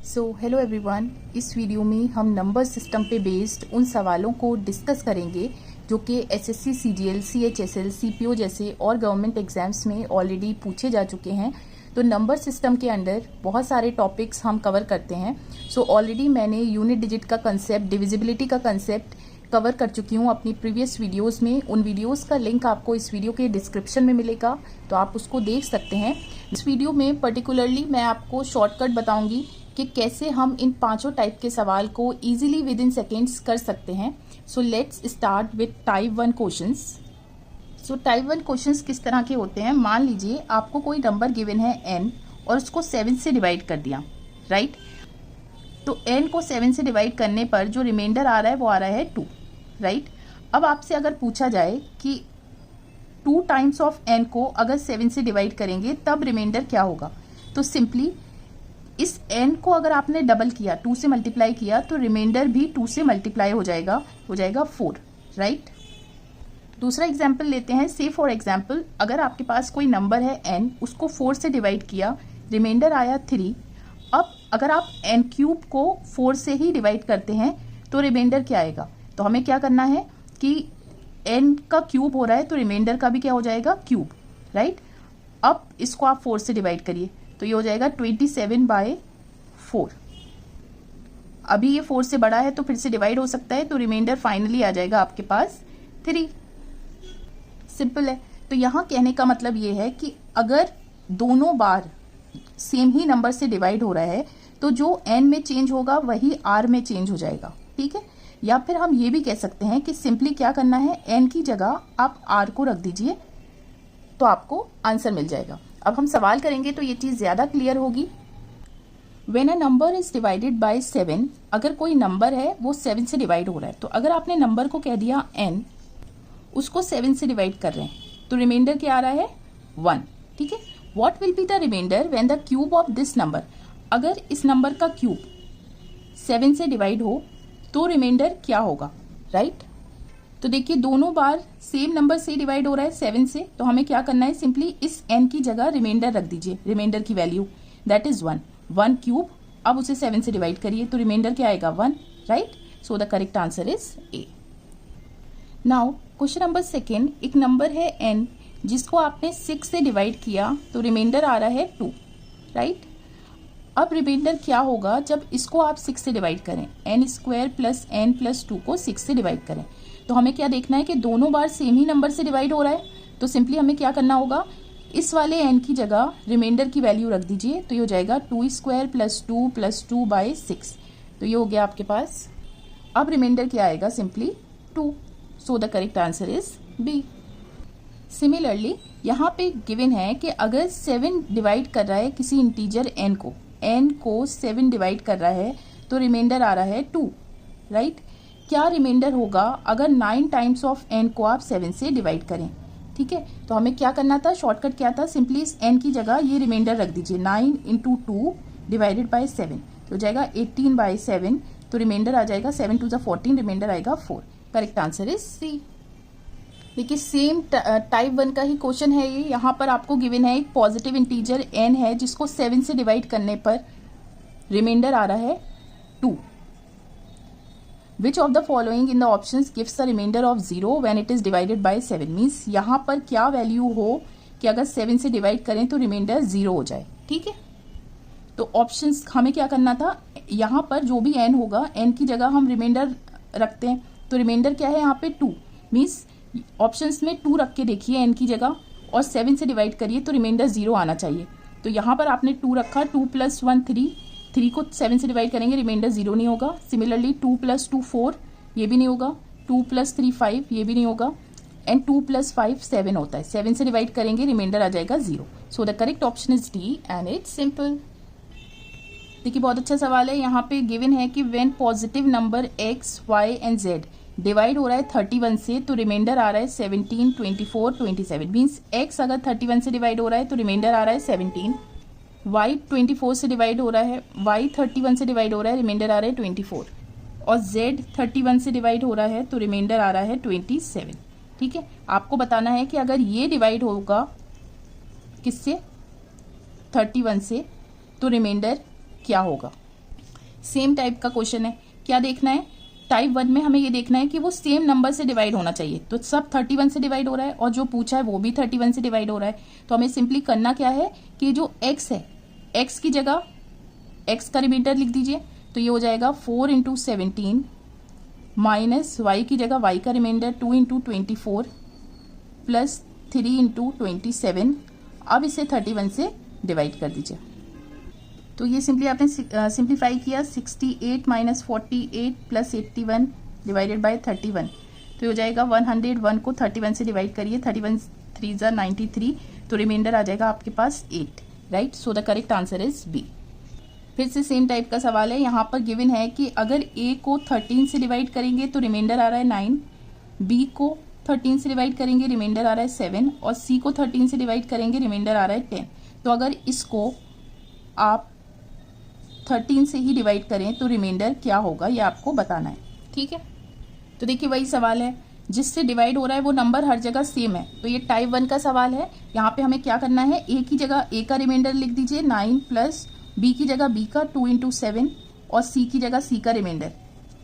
Hello everyone, इस video में हम नंबर सिस्टम पे बेस्ड उन सवालों को डिस्कस करेंगे जो कि एसएससी, सीजीएल, सीएचएसएल, सीपीओ जैसे और गवर्नमेंट एग्जाम्स में ऑलरेडी पूछे जा चुके हैं। तो नंबर सिस्टम के अंदर बहुत सारे टॉपिक्स हम कवर करते हैं। ऑलरेडी मैंने यूनिट डिजिट का कंसेप्ट, डिविजिबिलिटी का कंसेप्ट कवर कर चुकी हूँ अपनी प्रीवियस वीडियोस में। उन वीडियोस का लिंक आपको इस वीडियो के डिस्क्रिप्शन में मिलेगा, तो आप उसको देख सकते हैं। इस वीडियो में पर्टिकुलरली मैं आपको शॉर्टकट बताऊंगी कि कैसे हम इन पांचों टाइप के सवाल को इजीली विद इन सेकेंड्स कर सकते हैं। Let's start with type 1 questions. Type 1 questions किस तरह के होते हैं? मान लीजिए आपको कोई नंबर गिवन है n और उसको 7 से डिवाइड कर दिया, राइट? तो n को 7 से डिवाइड करने पर जो रिमाइंडर आ रहा है वो आ रहा है 2, राइट? अब आपसे अगर पूछा जाए कि 2 टाइम्स ऑफ n को अगर 7 से डिवाइड करेंगे तब रिमाइंडर क्या होगा, तो सिंपली इस n को अगर आपने डबल किया, 2 से मल्टीप्लाई किया, तो रिमाइंडर भी 2 से मल्टीप्लाई हो जाएगा 4, राइट? दूसरा एग्जाम्पल लेते हैं। से फॉर एग्जाम्पल अगर आपके पास कोई नंबर है n, उसको 4 से डिवाइड किया, रिमाइंडर आया 3। अब अगर आप n क्यूब को 4 से ही डिवाइड करते हैं तो रिमाइंडर क्या आएगा? तो हमें क्या करना है कि n का क्यूब हो रहा है तो रिमाइंडर का भी क्या हो जाएगा? Cube, right? अब इसको आप 4 से डिवाइड करिए तो ये हो जाएगा 27/4। अभी ये 4 से बड़ा है तो फिर से डिवाइड हो सकता है, तो रिमाइंडर फाइनली आ जाएगा आपके पास 3। सिंपल है। तो यहाँ कहने का मतलब ये है कि अगर दोनों बार सेम ही नंबर से डिवाइड हो रहा है तो जो n में चेंज होगा वही r में चेंज हो जाएगा, ठीक है? या फिर हम ये भी कह सकते हैं कि सिंपली क्या करना है, n की जगह आप r को रख दीजिए तो आपको आंसर मिल जाएगा। अब हम सवाल करेंगे तो ये चीज ज्यादा क्लियर होगी। When a number is divided by 7, अगर कोई नंबर है वो 7 से डिवाइड हो रहा है, तो अगर आपने नंबर को कह दिया n, उसको 7 से डिवाइड कर रहे हैं तो रिमाइंडर क्या आ रहा है? 1, ठीक है? What will be the remainder when the cube of this number, अगर इस नंबर का क्यूब 7 से डिवाइड हो तो रिमाइंडर क्या होगा, राइट? तो देखिए दोनों बार सेम नंबर से डिवाइड हो रहा है 7 से, तो हमें क्या करना है, सिंपली इस n की जगह रिमाइंडर रख दीजिए। रिमाइंडर की वैल्यू दैट इज 1 क्यूब, अब उसे 7 से डिवाइड करिए तो रिमाइंडर क्या आएगा? 1, right? So the correct answer is a. Now question number 2, एक नंबर है n जिसको आपने 6 से डिवाइड किया तो रिमाइंडर आ रहा है 2, राइट? अब रिमाइंडर क्या होगा जब इसको आप 6 से डिवाइड करें? n² प्लस n प्लस 2 को 6 से डिवाइड करें, तो हमें क्या देखना है कि दोनों बार सेम ही नंबर से डिवाइड हो रहा है, तो सिंपली हमें क्या करना होगा, इस वाले n की जगह रिमाइंडर की वैल्यू रख दीजिए, तो ये हो जाएगा 2² प्लस 2 प्लस 2/6, तो ये हो गया आपके पास। अब रिमाइंडर क्या आएगा? Simply 2। So the correct answer is B. Similarly यहाँ पे गिवन है कि अगर 7 डिवाइड कर रहा है किसी इंटीजर n को 7 डिवाइड कर रहा है तो रिमाइंडर आ रहा है 2, राइट? क्या रिमाइंडर होगा अगर 9 टाइम्स ऑफ n को आप 7 से डिवाइड करें, ठीक है? तो हमें क्या करना था, शॉर्टकट क्या था, सिंपली इस n की जगह ये रिमाइंडर रख दीजिए, 9 × 2 डिवाइडेड बाय 7, तो हो जाएगा 18/7, तो रिमाइंडर आ जाएगा 7 × 14, रिमाइंडर आएगा 4। Correct answer is C. देखिए सेम टाइप 1 का ही क्वेश्चन है ये। यहाँ पर आपको गिवन है एक पॉजिटिव इंटीजर n है जिसको 7 से डिवाइड करने पर रिमाइंडर आ रहा है 2। Which of the following in the options gives the remainder of 0 when it is divided by 7? Means यहाँ पर क्या वैल्यू हो कि अगर 7 से डिवाइड करें तो रिमाइंडर 0 हो जाए, ठीक है? तो ऑप्शंस हमें क्या करना था, यहाँ पर जो भी n होगा n की जगह हम रिमाइंडर रखते हैं, तो रिमाइंडर क्या है यहाँ पे 2, मीन्स ऑप्शंस में 2 रख के देखिए n की जगह और 7 से डिवाइड करिए तो रिमाइंडर 0 आना चाहिए। तो यहाँ पर आपने 2 रखा, 2 + 1 3 को 7 से डिवाइड करेंगे, रिमाइंडर 0 नहीं होगा। सिमिलरली 2 + 2 4, ये भी नहीं होगा। 2 + 3 5, ये भी नहीं होगा। एंड 2 + 5 7 होता है, 7 से डिवाइड करेंगे रिमाइंडर आ जाएगा 0। सो the correct option is D and it's simple. देखिए बहुत अच्छा सवाल है। यहाँ पे गिवन है कि when positive number x, y and z divide हो रहा है 31 से तो रिमाइंडर आ रहा है 17, 24, 27। मीन्स x अगर 31 से डिवाइड हो रहा है तो रिमाइंडर आ रहा है 17, y 24 से डिवाइड हो रहा है, y 31 से डिवाइड हो रहा है, रिमाइंडर आ रहा है 24, और z 31 से डिवाइड हो रहा है तो रिमाइंडर आ रहा है 27, ठीक है? आपको बताना है कि अगर ये डिवाइड होगा किससे, 31 से, तो रिमाइंडर क्या होगा। सेम टाइप का क्वेश्चन है। क्या देखना है, टाइप 1 में हमें ये देखना है कि वो सेम नंबर से डिवाइड होना चाहिए। तो सब 31 से डिवाइड हो रहा है और जो पूछा है वो भी 31 से डिवाइड हो रहा है। तो हमें सिंपली करना क्या है कि जो x है, x की जगह x का रिमाइंडर लिख दीजिए। तो ये हो जाएगा 4 इंटू 17 माइनस y की जगह y का रिमाइंडर 2 इंटू 24 प्लस 3 इंटू 27। अब इसे 31 से डिवाइड कर दीजिए। तो ये सिंपली आपने सिंप्लीफाई किया, 68 माइनस 48 प्लस 81 डिवाइडेड बाय 31। तो ये हो जाएगा 101 को 31 से डिवाइड करिए, 31 3 ज़ा 93, तो रिमाइंडर आ जाएगा आपके पास 8, right. So the correct answer is B. फिर से सेम टाइप का सवाल है। यहाँ पर गिवन है कि अगर a को 13 से डिवाइड करेंगे तो रिमाइंडर आ रहा है 9, b को 13 से डिवाइड करेंगे रिमाइंडर आ रहा है 7 और c को 13 से डिवाइड करेंगे रिमाइंडर आ रहा है 10। तो अगर इसको आप 13 से ही डिवाइड करें तो रिमाइंडर क्या होगा, ये आपको बताना है, ठीक है। तो देखिए वही सवाल है, जिससे डिवाइड हो रहा है वो नंबर हर जगह सेम है। तो ये टाइप 1 का सवाल है। यहाँ पे हमें क्या करना है, a की जगह a का रिमाइंडर लिख दीजिए 9 प्लस b की जगह b का 2 इंटू 7 और c की जगह c का रिमाइंडर।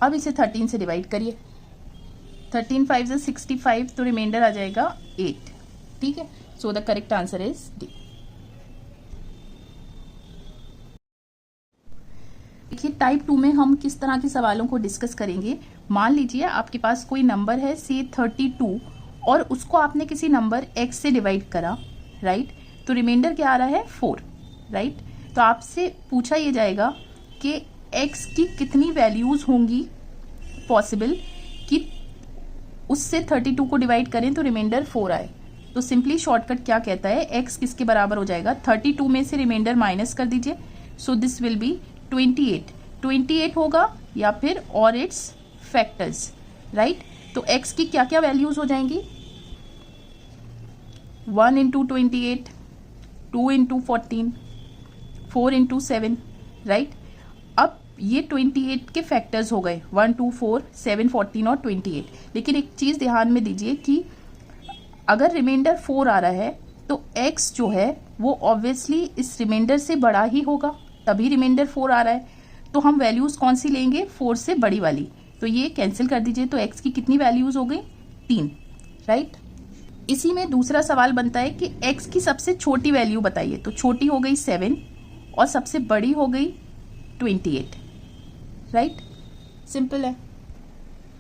अब इसे 13 से डिवाइड करिए, 13 5 ज़ा 65, तो रिमाइंडर आ जाएगा 8, ठीक है। सो the correct answer is D. देखिए टाइप 2 में हम किस तरह के सवालों को डिस्कस करेंगे। मान लीजिए आपके पास कोई नंबर है से 32 और उसको आपने किसी नंबर x से डिवाइड करा, राइट। तो रिमाइंडर क्या आ रहा है 4, राइट। तो आपसे पूछा ये जाएगा कि x की कितनी वैल्यूज होंगी पॉसिबल कि उससे 32 को डिवाइड करें तो रिमाइंडर 4 आए। तो सिंपली शॉर्टकट क्या कहता है, x किसके बराबर हो जाएगा, 32 में से रिमाइंडर माइनस कर दीजिए। सो दिस विल बी 28 होगा या फिर और इट्स फैक्टर्स, राइट। तो x की क्या क्या वैल्यूज हो जाएंगी, 1 इंटू 28, 2 इंटू 14, 4 इंटू 7, राइट। अब ये 28 के फैक्टर्स हो गए, 1 2 4 7 14 और 28। लेकिन एक चीज ध्यान में दीजिए कि अगर रिमाइंडर 4 आ रहा है तो x जो है वो ऑब्वियसली इस रिमाइंडर से बड़ा ही होगा, तभी रिमाइंडर 4 आ रहा है। तो हम वैल्यूज कौन सी लेंगे, 4 से बड़ी वाली। तो ये कैंसिल कर दीजिए, तो x की कितनी वैल्यूज हो गई, 3, राइट। इसी में दूसरा सवाल बनता है कि x की सबसे छोटी वैल्यू बताइए। तो छोटी हो गई 7 और सबसे बड़ी हो गई 28, राइट। सिंपल है।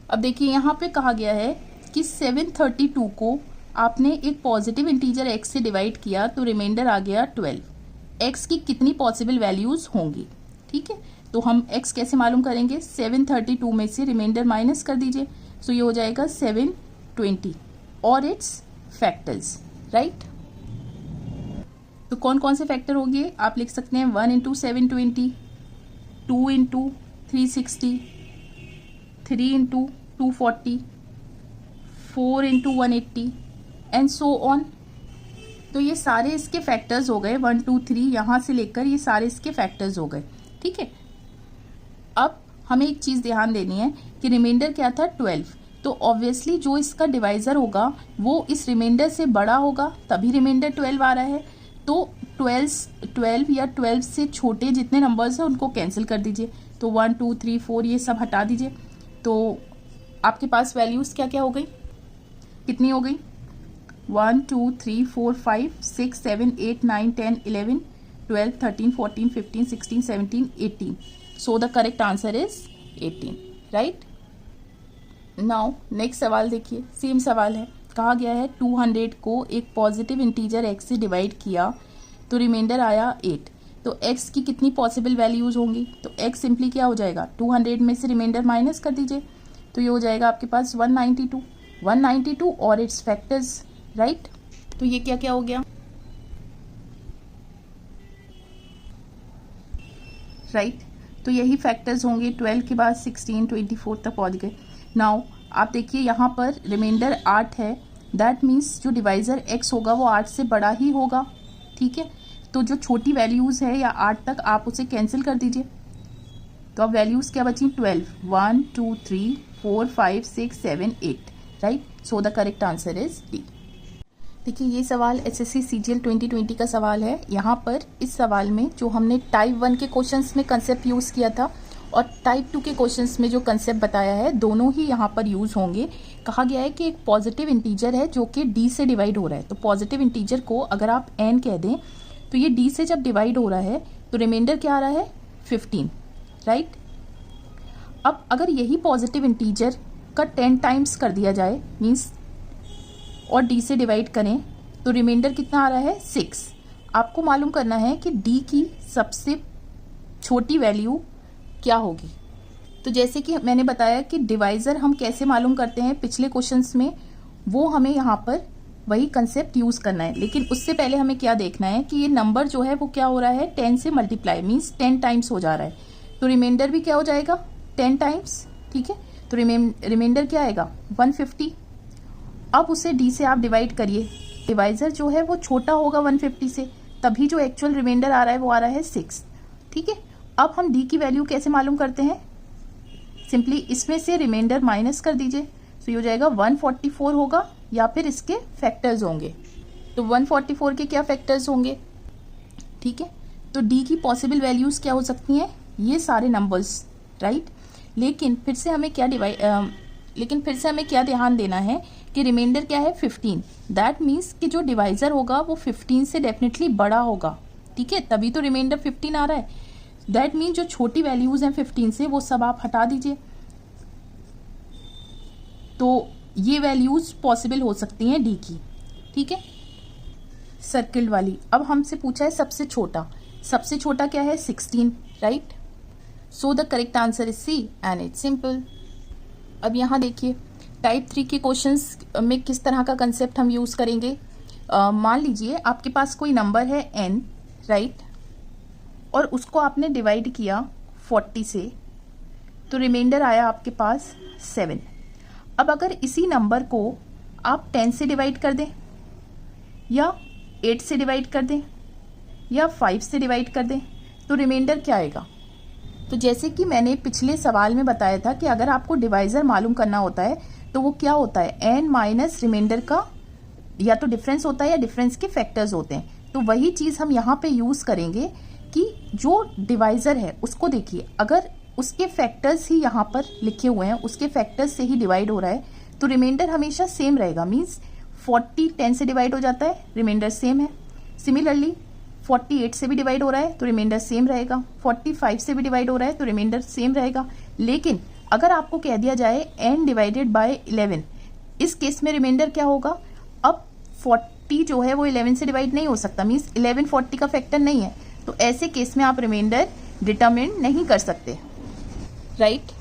अब देखिए यहाँ पे कहा गया है कि 732 को आपने एक पॉजिटिव इंटीजर x से डिवाइड किया तो रिमाइंडर आ गया 12। x की कितनी पॉसिबल वैल्यूज होंगी, ठीक है। तो हम x कैसे मालूम करेंगे, 732 में से रिमाइंडर माइनस कर दीजिए। सो ये हो जाएगा 720 और इट्स फैक्टर्स, राइट। तो कौन कौन से फैक्टर होंगे आप लिख सकते हैं, 1 into 720, 2 into 360, 3 into 240, 4 into 180 and so on. तो ये सारे इसके फैक्टर्स हो गए, 1 2 3 यहाँ से लेकर ये सारे इसके फैक्टर्स हो गए, ठीक है। अब हमें एक चीज ध्यान देनी है कि रिमाइंडर क्या था 12, तो ऑब्वियसली जो इसका डिवाइजर होगा वो इस रिमाइंडर से बड़ा होगा, तभी रिमाइंडर 12 आ रहा है। तो 12 या 12 से छोटे जितने नंबर्स हैं उनको कैंसिल कर दीजिए। तो 1 2 3 4 ये सब हटा दीजिए। तो आपके पास वैल्यूज क्या क्या हो गई, कितनी हो गई, 1 2 3 4 5 6 7 8 9 10 11 12 13 14 15 16 17 18। सो the correct answer is 18, right. Now next सवाल देखिए, सेम सवाल है। कहा गया है 200 को एक पॉजिटिव इंटीजर x से डिवाइड किया तो रिमाइंडर आया 8। तो x की कितनी पॉसिबल वैल्यूज होंगी, तो x सिंपली क्या हो जाएगा, 200 में से रिमाइंडर माइनस कर दीजिए। तो ये हो जाएगा आपके पास 192 और इट्स फैक्टर्स, राइट। तो ये क्या क्या हो गया, राइट। तो यही फैक्टर्स होंगे, 12 के बाद 16 24 तक पहुंच गए। नाउ आप देखिए यहाँ पर रिमाइंडर 8 है, दैट मीन्स जो डिवाइजर x होगा वो 8 से बड़ा ही होगा, ठीक है। तो जो छोटी वैल्यूज है या 8 तक आप उसे कैंसिल कर दीजिए। तो अब वैल्यूज क्या बची, 12, 1 2 3 4 5 6 7 8, right. So the correct answer is D. देखिए ये सवाल एसएससी सीजीएल 2020 का सवाल है। यहाँ पर इस सवाल में जो हमने टाइप 1 के क्वेश्चंस में कंसेप्ट यूज़ किया था और टाइप 2 के क्वेश्चंस में जो कंसेप्ट बताया है दोनों ही यहाँ पर यूज होंगे। कहा गया है कि एक पॉजिटिव इंटीजर है जो कि डी से डिवाइड हो रहा है, तो पॉजिटिव इंटीजर को अगर आप एन कह दें तो ये डी से जब डिवाइड हो रहा है तो रिमाइंडर क्या आ रहा है 15, राइट। अब अगर यही पॉजिटिव इंटीजर का 10 टाइम्स कर दिया जाए मीन्स और डी से डिवाइड करें तो रिमाइंडर कितना आ रहा है 6। आपको मालूम करना है कि डी की सबसे छोटी वैल्यू क्या होगी। तो जैसे कि मैंने बताया कि डिवाइजर हम कैसे मालूम करते हैं पिछले क्वेश्चंस में, वो हमें यहाँ पर वही कंसेप्ट यूज करना है। लेकिन उससे पहले हमें क्या देखना है कि ये नंबर जो है वो क्या हो रहा है 10 से मल्टीप्लाई मीन्स 10 टाइम्स हो जा रहा है, तो रिमाइंडर भी क्या हो जाएगा 10 टाइम्स, ठीक है। तो रिमाइंडर क्या आएगा 150। अब उसे डी से आप डिवाइड करिए, डिवाइजर जो है वो छोटा होगा 150 से, तभी जो एक्चुअल रिमाइंडर आ रहा है वो आ रहा है 6, ठीक है। अब हम डी की वैल्यू कैसे मालूम करते हैं, सिंपली इसमें से रिमाइंडर माइनस कर दीजिए, तो ये हो जाएगा 144 होगा या फिर इसके फैक्टर्स होंगे। तो 144 के क्या फैक्टर्स होंगे, ठीक है। तो डी की पॉसिबल वैल्यूज क्या हो सकती हैं, ये सारे नंबर्स, राइट। लेकिन फिर से हमें क्या ध्यान देना है कि रिमाइंडर क्या है 15, दैट मीन्स कि जो डिवाइजर होगा वो 15 से डेफिनेटली बड़ा होगा, ठीक है, तभी तो रिमाइंडर 15 आ रहा है। दैट मीन जो छोटी वैल्यूज हैं 15 से वो सब आप हटा दीजिए, तो ये वैल्यूज पॉसिबल हो सकती हैं डी की, ठीक है, सर्किल वाली। अब हमसे पूछा है सबसे छोटा क्या है 16, right. So the correct answer is C and it's simple. अब यहाँ देखिए टाइप 3 के क्वेश्चंस में किस तरह का कंसेप्ट हम यूज करेंगे। मान लीजिए आपके पास कोई नंबर है n, राइट, और उसको आपने डिवाइड किया 40 से, तो रिमाइंडर आया आपके पास 7। अब अगर इसी नंबर को आप 10 से डिवाइड कर दें या 8 से डिवाइड कर दें या 5 से डिवाइड कर दें तो रिमाइंडर क्या आएगा। तो जैसे कि मैंने पिछले सवाल में बताया था कि अगर आपको डिवाइजर मालूम करना होता है तो वो क्या होता है n माइनस रिमाइंडर का या तो डिफरेंस होता है या डिफरेंस के फैक्टर्स होते हैं। तो वही चीज़ हम यहाँ पे यूज़ करेंगे कि जो डिवाइजर है उसको देखिए, अगर उसके फैक्टर्स ही यहाँ पर लिखे हुए हैं, उसके फैक्टर्स से ही डिवाइड हो रहा है तो रिमाइंडर हमेशा सेम रहेगा। मीन्स 40 10 से डिवाइड हो जाता है, रिमाइंडर सेम है। सिमिलरली 48 से भी डिवाइड हो रहा है तो रिमाइंडर सेम रहेगा, 45 से भी डिवाइड हो रहा है तो रिमाइंडर सेम रहेगा। लेकिन अगर आपको कह दिया जाए n डिवाइडेड बाय 11, इस केस में रिमाइंडर क्या होगा, अब 40 जो है वो 11 से डिवाइड नहीं हो सकता, मीन्स 11 40 का फैक्टर नहीं है, तो ऐसे केस में आप रिमाइंडर डिटरमिन नहीं कर सकते, राइट।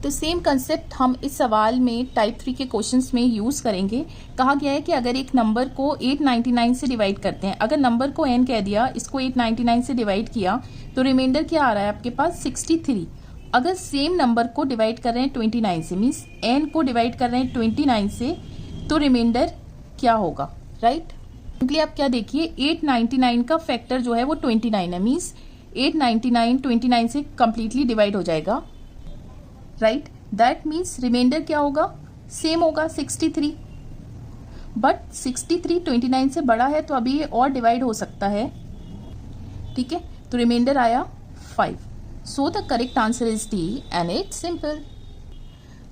तो सेम कंसेप्ट हम इस सवाल में टाइप 3 के क्वेश्चंस में यूज करेंगे। कहा गया है कि अगर एक नंबर को 899 से डिवाइड करते हैं, अगर नंबर को n कह दिया, इसको 899 से डिवाइड किया तो रिमाइंडर क्या आ रहा है आपके पास 63। अगर सेम नंबर को डिवाइड कर रहे हैं 29 से, मीन्स n को डिवाइड कर रहे हैं 29 से, तो रिमाइंडर क्या होगा, राइट। सिंपली आप क्या देखिए 899 का फैक्टर जो है वो 29 है, मीन्स 899 29 से कंप्लीटली डिवाइड हो जाएगा, राइट। दैट मीन्स रिमाइंडर क्या होगा, सेम होगा 63। बट 63 29 से बड़ा है तो अभी ये और डिवाइड हो सकता है, ठीक है। तो रिमाइंडर आया 5। सो the correct answer is D and it's simple.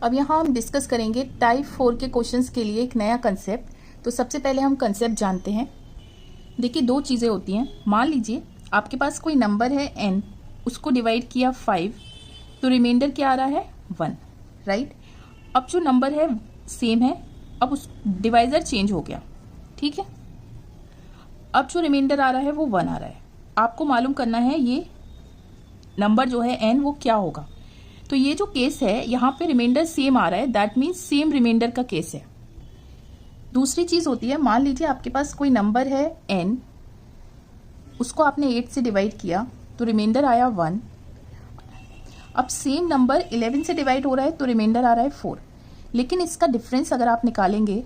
अब यहाँ हम डिस्कस करेंगे टाइप 4 के क्वेश्चंस के लिए एक नया कंसेप्ट। तो सबसे पहले हम कंसेप्ट जानते हैं। देखिए दो चीज़ें होती हैं, मान लीजिए आपके पास कोई नंबर है n, उसको डिवाइड किया 5 तो रिमाइंडर क्या आ रहा है 1, राइट। अब जो नंबर है सेम है, अब उस डिवाइजर चेंज हो गया, ठीक है। अब जो रिमाइंडर आ रहा है वो 1 आ रहा है। आपको मालूम करना है ये नंबर जो है n वो क्या होगा। तो ये जो केस है यहाँ पे रिमाइंडर सेम आ रहा है, दैट मीन्स सेम रिमाइंडर का केस है। दूसरी चीज होती है, मान लीजिए आपके पास कोई नंबर है n, उसको आपने 8 से डिवाइड किया तो रिमाइंडर आया 1। अब सेम नंबर 11 से डिवाइड हो रहा है तो रिमाइंडर आ रहा है 4। लेकिन इसका डिफरेंस अगर आप निकालेंगे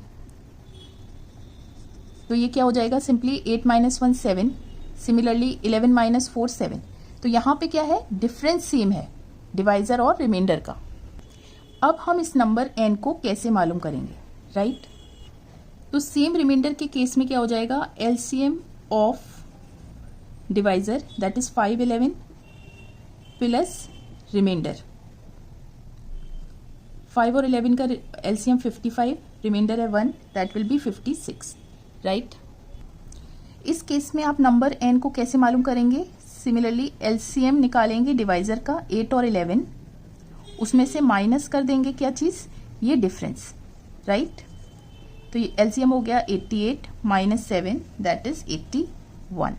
तो ये क्या हो जाएगा, सिंपली 8 - 1 7, सिमिलरली 11 - 4 7। तो यहाँ पे क्या है, डिफरेंस सेम है डिवाइजर और रिमाइंडर का। अब हम इस नंबर n को कैसे मालूम करेंगे, राइट। तो सेम रिमाइंडर के केस में क्या हो जाएगा, LCM of divisor that is 511 plus reminder 5 और 11 का एलसीएम 55, रिमाइंडर है 1, दैट विल बी 56, राइट। इस केस में आप नंबर n को कैसे मालूम करेंगे? सिमिलरली एलसीएम निकालेंगे डिवाइजर का 8 और 11, उसमें से माइनस कर देंगे क्या चीज़? ये डिफरेंस, राइट। तो ये एलसीएम हो गया 88 माइनस 7, दैट इज 81,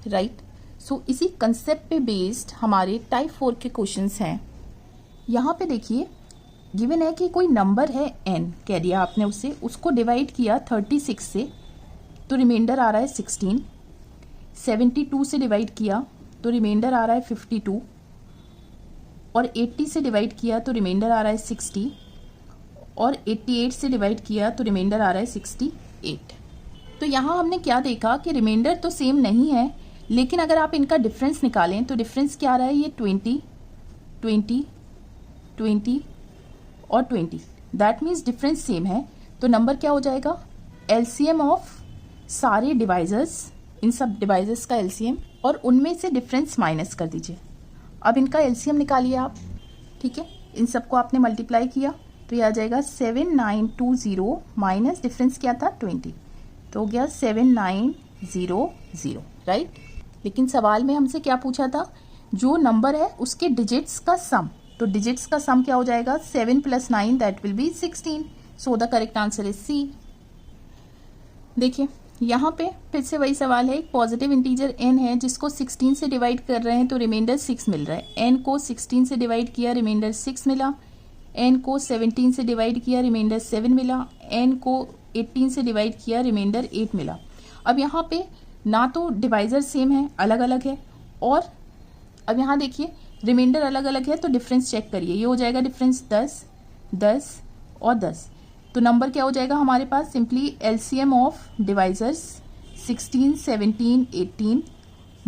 राइट। सो इसी कंसेप्ट पे बेस्ड हमारे टाइप 4 के क्वेश्चंस हैं। यहाँ पे देखिए गिवन है कि कोई नंबर है n, कह दिया आपने उसे, उसको डिवाइड किया 36 से तो रिमाइंडर आ रहा है 16, 72 से डिवाइड किया तो रिमाइंडर आ रहा है 52, और 80 से डिवाइड किया तो रिमाइंडर आ रहा है 60, और 88 से डिवाइड किया तो रिमाइंडर आ रहा है 68। तो यहाँ हमने क्या देखा कि रिमाइंडर तो सेम नहीं है, लेकिन अगर आप इनका डिफरेंस निकालें तो डिफरेंस क्या आ रहा है? ये 20, 20, 20 और 20, दैट मीन्स डिफरेंस सेम है। तो नंबर क्या हो जाएगा? एलसीएम ऑफ सारे डिवाइजर्स, इन सब डिवाइजर्स का एलसीएम, और उनमें से डिफरेंस माइनस कर दीजिए। अब इनका एलसीएम निकालिए आप, ठीक है। इन सबको आपने मल्टीप्लाई किया तो ये आ जाएगा 7920 माइनस डिफरेंस क्या था? 20, तो हो गया 7900, राइट। लेकिन सवाल में हमसे क्या पूछा था? जो नंबर है उसके डिजिट्स का सम, तो डिजिट्स का सम क्या हो जाएगा? 7 + 9, that will be 16, so the correct answer is C. देखिए यहाँ पे फिर से वही सवाल है, एक पॉजिटिव इंटीजर n है जिसको 16 से डिवाइड कर रहे हैं तो रिमाइंडर 6 मिल रहा है। n को 16 से डिवाइड किया, रिमाइंडर 6 मिला। n को 17 से डिवाइड किया, रिमाइंडर 7 मिला। n को 18 से डिवाइड किया, रिमाइंडर 8 मिला। अब यहाँ पे ना तो डिवाइजर सेम है, अलग अलग है, और अब यहाँ देखिए रिमाइंडर अलग अलग है, तो डिफरेंस चेक करिए। ये हो जाएगा डिफरेंस 10, 10 और 10, तो नंबर क्या हो जाएगा हमारे पास? Simply LCM of divisors 16, 17, 18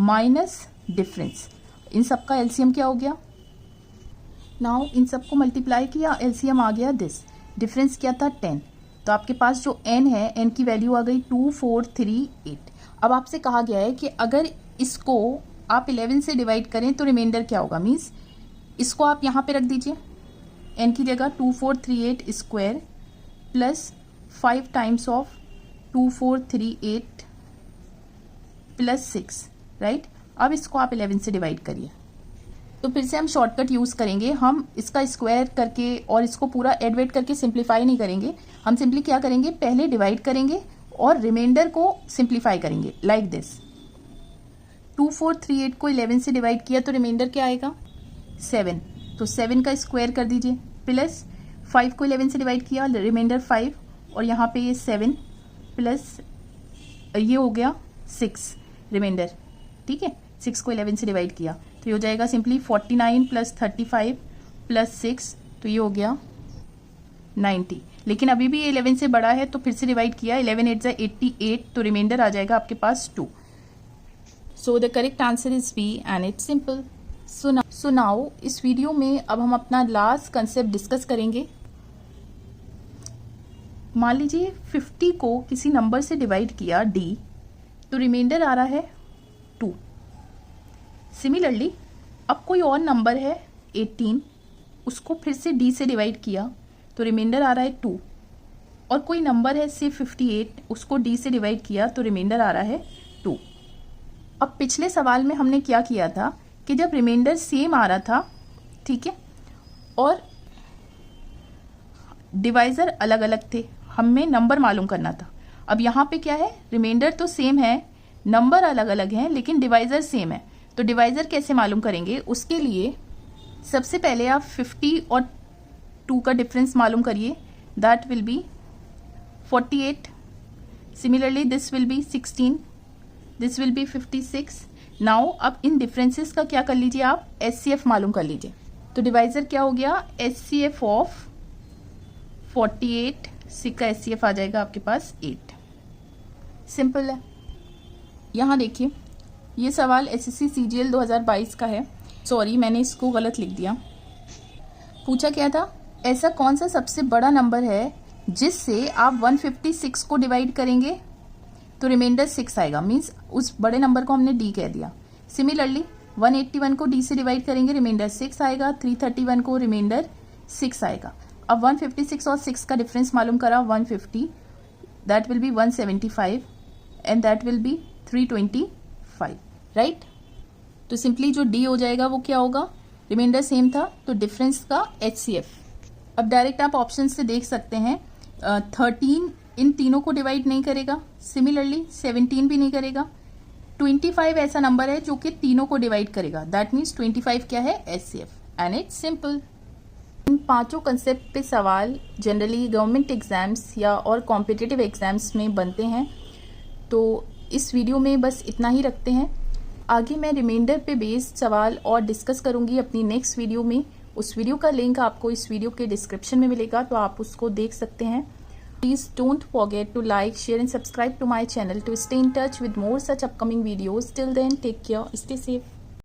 minus difference, इन सब का एलसीएम क्या हो गया? नाउ इन सबको मल्टीप्लाई किया, एलसीएम आ गया दिस, डिफरेंस क्या था? 10, तो आपके पास जो n है, n की वैल्यू आ गई 2438। अब आपसे कहा गया है कि अगर इसको आप 11 से डिवाइड करें तो रिमाइंडर क्या होगा? मीन्स इसको आप यहाँ पे रख दीजिए, n की जगह 2438 square plus 5 times of 2438 plus 6, right. अब इसको आप 11 से डिवाइड करिए, तो फिर से हम शॉर्टकट यूज़ करेंगे। हम इसका स्क्वायर करके और इसको पूरा एड वेड करके सिंप्लीफाई नहीं करेंगे। हम सिंपली क्या करेंगे? पहले डिवाइड करेंगे और रिमाइंडर को सिंप्लीफाई करेंगे, लाइक दिस। 2438 को 11 से डिवाइड किया तो रिमाइंडर क्या आएगा? 7, तो 7 का स्क्वायर कर दीजिए, प्लस 5 को 11 से डिवाइड किया, रिमाइंडर 5, और यहाँ पे ये 7 प्लस ये हो गया 6 रिमाइंडर, ठीक है। 6 को 11 से डिवाइड किया तो ये हो जाएगा सिंपली 49 + 35 + 6, तो ये हो गया 90। लेकिन अभी भी ये 11 से बड़ा है तो फिर से डिवाइड किया, 11 8 = 88, तो रिमाइंडर आ जाएगा आपके पास 2। So the correct answer is B and it's simple. So now इस वीडियो में अब हम अपना लास्ट कंसेप्ट डिस्कस करेंगे। मान लीजिए 50 को किसी नंबर से डिवाइड किया d, तो रिमाइंडर आ रहा है 2। सिमिलरली अब कोई और नंबर है 18, उसको फिर से d से डिवाइड किया तो रिमाइंडर आ रहा है 2, और कोई नंबर है से 58, उसको d से डिवाइड किया तो रिमाइंडर आ रहा है 2। अब पिछले सवाल में हमने क्या किया था कि जब रिमाइंडर सेम आ रहा था, ठीक है, और डिवाइजर अलग अलग थे, हमें नंबर मालूम करना था। अब यहाँ पे क्या है? रिमाइंडर तो सेम है, नंबर अलग अलग हैं, लेकिन डिवाइजर सेम है। तो डिवाइजर कैसे मालूम करेंगे? उसके लिए सबसे पहले आप 50 और 2 का डिफरेंस मालूम करिए, that will B 48। Similarly this will be 16, this will be 56। Now अब इन डिफरेंसेस का क्या कर लीजिए आप? एचसीएफ मालूम कर लीजिए। तो डिवाइजर क्या हो गया? एचसीएफ ऑफ 48, 6 का एचसीएफ आ जाएगा आपके पास 8। सिंपल है। यहाँ देखिए ये सवाल एसएससी सीजीएल 2022 का है। सॉरी मैंने इसको गलत लिख दिया। पूछा क्या था? ऐसा कौन सा सबसे बड़ा नंबर है जिससे आप 156 को डिवाइड करेंगे तो रिमाइंडर 6 आएगा, मीन्स उस बड़े नंबर को हमने डी कह दिया। सिमिलरली 181 को d से डिवाइड करेंगे, रिमाइंडर 6 आएगा। 331 को रिमाइंडर 6 आएगा। अब 156 और 6 का डिफरेंस मालूम करा, 150, that will B 175 and that will B 325, right. तो सिंपली जो d हो जाएगा वो क्या होगा, रिमाइंडर सेम था तो डिफरेंस का HCF। अब डायरेक्ट आप ऑप्शन से देख सकते हैं, 13 इन तीनों को डिवाइड नहीं करेगा, सिमिलरली 17 भी नहीं करेगा। 25 ऐसा नंबर है जो कि तीनों को डिवाइड करेगा, दैट मीन्स 25 क्या है, HCF एंड इट्स सिंपल। इन पांचों कंसेप्ट पे सवाल जनरली गवर्नमेंट एग्जाम्स या और कॉम्पिटिटिव एग्जाम्स में बनते हैं, तो इस वीडियो में बस इतना ही रखते हैं। आगे मैं रिमाइंडर पे बेस्ड सवाल और डिस्कस करूंगी अपनी नेक्स्ट वीडियो में। उस वीडियो का लिंक आपको इस वीडियो के डिस्क्रिप्शन में मिलेगा, तो आप उसको देख सकते हैं। Please don't forget to like, share and subscribe to my channel to stay in touch with more such upcoming videos. Till then, take care, stay safe.